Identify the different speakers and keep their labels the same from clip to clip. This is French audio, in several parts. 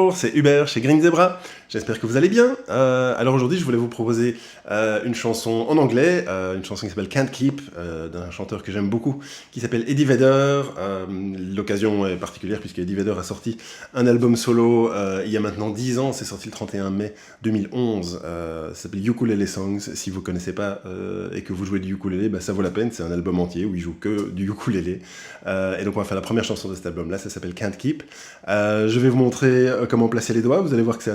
Speaker 1: Bonjour, c'est Hubert chez Green Zebra, j'espère que vous allez bien. Alors aujourd'hui je voulais vous proposer une chanson en anglais, une chanson qui s'appelle Can't Keep, d'un chanteur que j'aime beaucoup, qui s'appelle Eddie Vedder. L'occasion est particulière puisque Eddie Vedder a sorti un album solo il y a maintenant 10 ans, c'est sorti le 31 mai 2011, ça s'appelle Ukulele Songs. Si vous ne connaissez pas et que vous jouez du ukulélé, bah, ça vaut la peine, c'est un album entier où il joue que du ukulélé. Et donc on va faire la première chanson de cet album-là, ça s'appelle Can't Keep. Je vais vous montrer comment placer les doigts, vous allez voir que c'est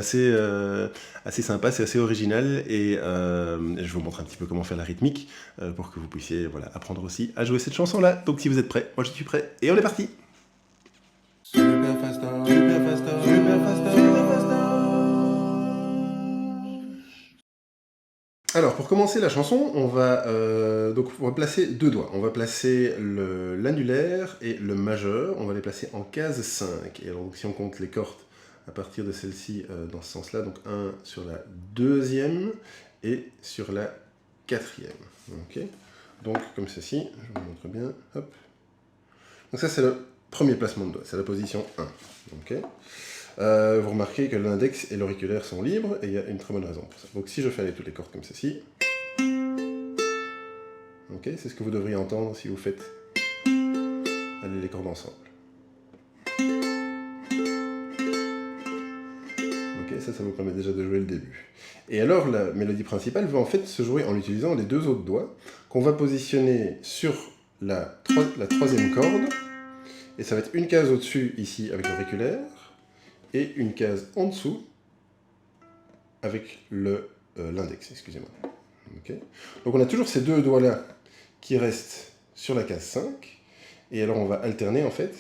Speaker 1: assez sympa, c'est assez original, et je vais vous montrer un petit peu comment faire la rythmique, pour que vous puissiez apprendre aussi à jouer cette chanson-là. Donc si vous êtes prêts, moi je suis prêt, et on est parti. Super faster, super faster, super faster, super faster. Alors, pour commencer la chanson, on va placer deux doigts. On va placer l'annulaire et le majeur. On va les placer en case 5. Et alors, si on compte les cordes à partir de celle-ci dans ce sens-là, donc 1 sur la deuxième et sur la quatrième. Okay. Donc, comme ceci, je vous montre bien. Hop. Donc ça, c'est le premier placement de doigt. C'est la position 1. Okay. Vous remarquez que l'index et l'auriculaire sont libres, et il y a une très bonne raison pour ça. Donc si je fais aller toutes les cordes comme ceci, okay, c'est ce que vous devriez entendre si vous faites aller les cordes ensemble. Okay, ça vous permet déjà de jouer le début. Et alors la mélodie principale va en fait se jouer en utilisant les deux autres doigts, qu'on va positionner sur la troisième corde, et ça va être une case au-dessus ici avec l'auriculaire, et une case en dessous avec l'index, excusez-moi. Okay. Donc on a toujours ces deux doigts-là qui restent sur la case 5, et alors on va alterner en fait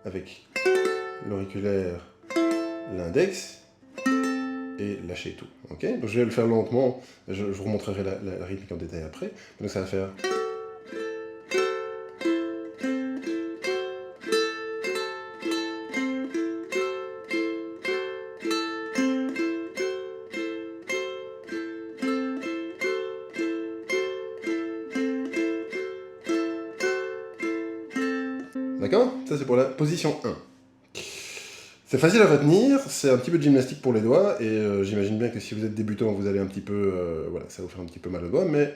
Speaker 1: avec l'auriculaire, l'index, et lâcher tout. Okay. Donc je vais le faire lentement, je vous remontrerai la rythmique en détail après. Donc ça va faire... D'accord? Ça c'est pour la position 1. C'est facile à retenir, c'est un petit peu de gymnastique pour les doigts, et j'imagine bien que si vous êtes débutant, vous allez un petit peu... voilà, ça va vous faire un petit peu mal aux doigts, mais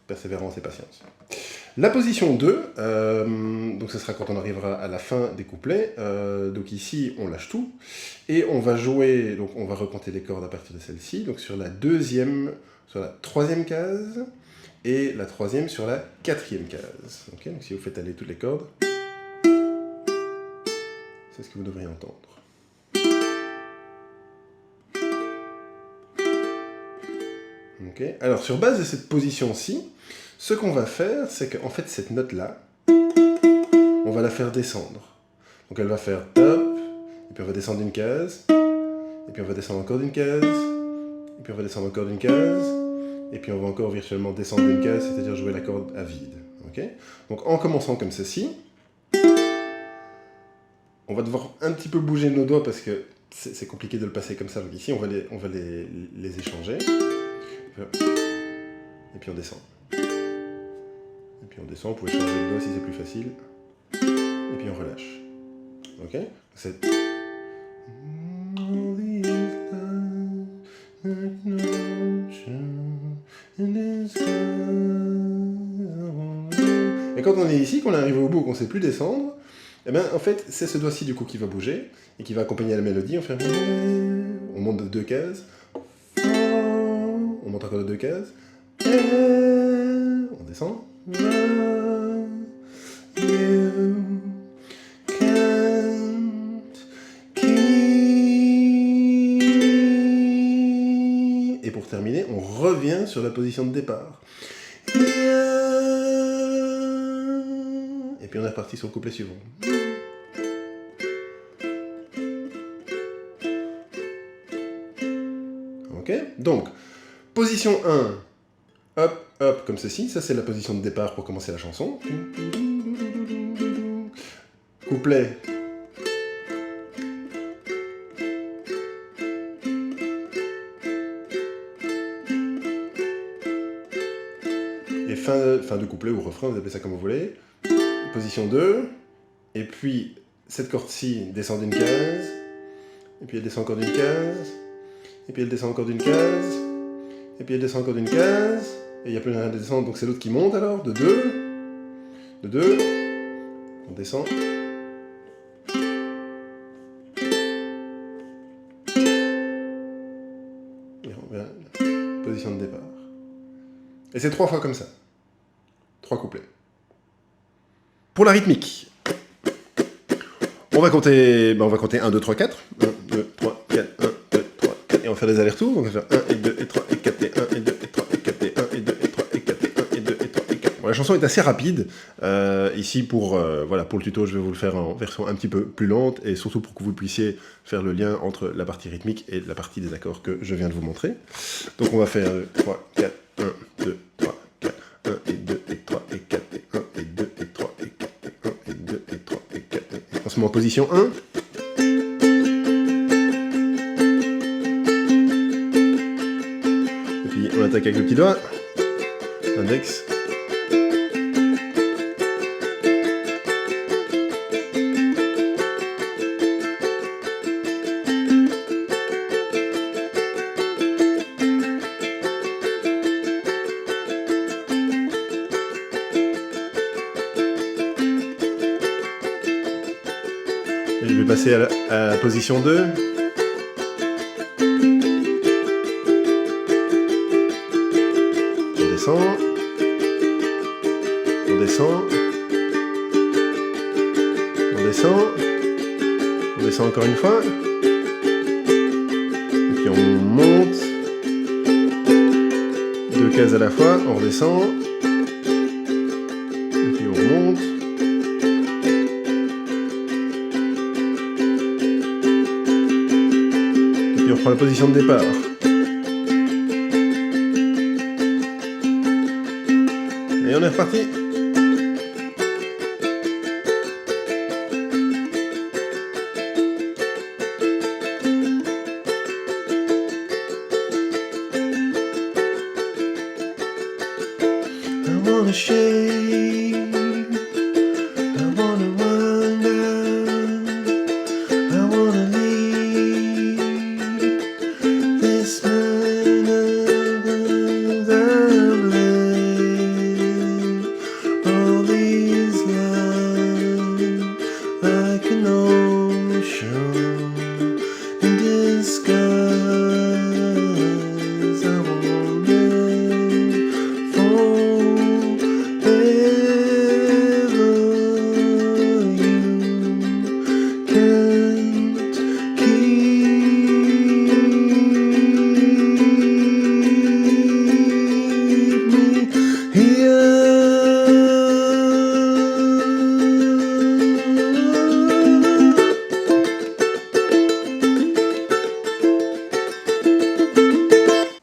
Speaker 1: persévérance et patience. La position 2, donc ce sera quand on arrivera à la fin des couplets. Donc ici, on lâche tout, et on va jouer, donc on va recompter les cordes à partir de celle-ci, donc sur la deuxième, sur la troisième case, et la troisième sur la quatrième case. Okay, donc si vous faites aller toutes les cordes, c'est ce que vous devriez entendre. Okay. Alors, sur base de cette position-ci, ce qu'on va faire, c'est qu'en fait, cette note-là, on va la faire descendre. Donc elle va faire top, et puis on va descendre d'une case, et puis on va descendre encore d'une case, et puis on va descendre encore d'une case, et puis on va encore virtuellement descendre d'une case, c'est-à-dire jouer la corde à vide. Okay. Donc en commençant comme ceci, on va devoir un petit peu bouger nos doigts parce que c'est compliqué de le passer comme ça. Donc ici, on va les échanger. Et puis on descend. Et puis on descend, vous pouvez changer le doigt si c'est plus facile. Et puis on relâche. Ok? C'est... Et quand on est ici, qu'on arrive au bout, qu'on ne sait plus descendre, eh bien, en fait, c'est ce doigt-ci du coup qui va bouger et qui va accompagner la mélodie. On fait... On monte de 2 cases. On monte encore de 2 cases. On descend. Et pour terminer, on revient sur la position de départ. Et puis on est reparti sur le couplet suivant. Ok? Donc, position 1, hop, hop, comme ceci. Ça, c'est la position de départ pour commencer la chanson. Couplet. Et fin de couplet ou refrain, vous appelez ça comme vous voulez. Position 2. Et puis, cette corde-ci descend d'une case, et puis elle descend encore d'une case, et puis elle descend encore d'une case, et puis elle descend encore d'une case, et il n'y a plus rien à descendre, donc c'est l'autre qui monte alors, de 2, on descend. Et on revient, position de départ. Et c'est 3 fois comme ça. 3 couplets. Pour la rythmique, on va compter 1, 2, 3, 4. 1, 2, 3, 4, 1, 2, 3, 4. Et on va faire des allers-retours. On va faire 1 et 2 et 3 et 4 et 1 et 2 et 3 et 4 et 1 et 2 et 3 et 4 et 1 et 2 et 3 et 4. Bon, la chanson est assez rapide. Ici, pour le tuto, je vais vous le faire en version un petit peu plus lente et surtout pour que vous puissiez faire le lien entre la partie rythmique et la partie des accords que je viens de vous montrer. Donc on va faire 3, 4, 1, 2, 3, 4, 1 et 2 et 3 et 4 et 1 et 2 et 3 et 4 et 1 et 2 et 3 et 4 et 1. On se met en position 1. Et puis on attaque avec le petit doigt. Index. Et je vais passer à la position 2. On descend. On descend. On descend. On descend encore une fois. Et puis on monte. 2 cases à la fois. On redescend. Et puis on remonte. On reprend la position de départ. Et on est reparti. I wanna shake, I wanna wonder, I wanna leave this man I've lived all these lives like an ocean in disguise. I won't live forever. You can't keep me here.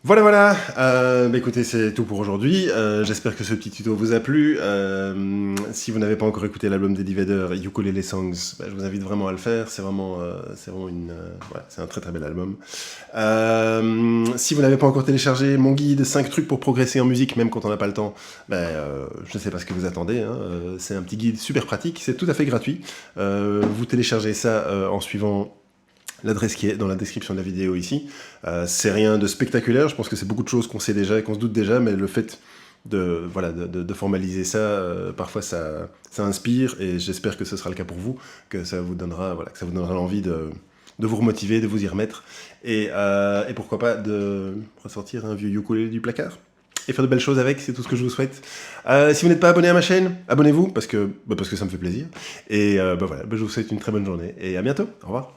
Speaker 1: Voilà, écoutez, c'est tout pour aujourd'hui. J'espère que ce petit tuto vous a plu. Si vous n'avez pas encore écouté l'album d'Eddie Vedder, Ukulele Songs, je vous invite vraiment à le faire. C'est vraiment c'est un très très bel album. Si vous n'avez pas encore téléchargé mon guide 5 trucs pour progresser en musique, même quand on n'a pas le temps, je ne sais pas ce que vous attendez. C'est un petit guide super pratique, c'est tout à fait gratuit. Vous téléchargez ça en suivant l'adresse qui est dans la description de la vidéo ici. C'est rien de spectaculaire, je pense que c'est beaucoup de choses qu'on sait déjà et qu'on se doute déjà, mais le fait de formaliser ça, parfois ça inspire, et j'espère que ce sera le cas pour vous, que ça vous donnera l'envie de vous remotiver, de vous y remettre, et pourquoi pas de ressortir un vieux ukulélé du placard et faire de belles choses avec, c'est tout ce que je vous souhaite. Si vous n'êtes pas abonné à ma chaîne, abonnez-vous, parce que ça me fait plaisir, et je vous souhaite une très bonne journée, et à bientôt, au revoir.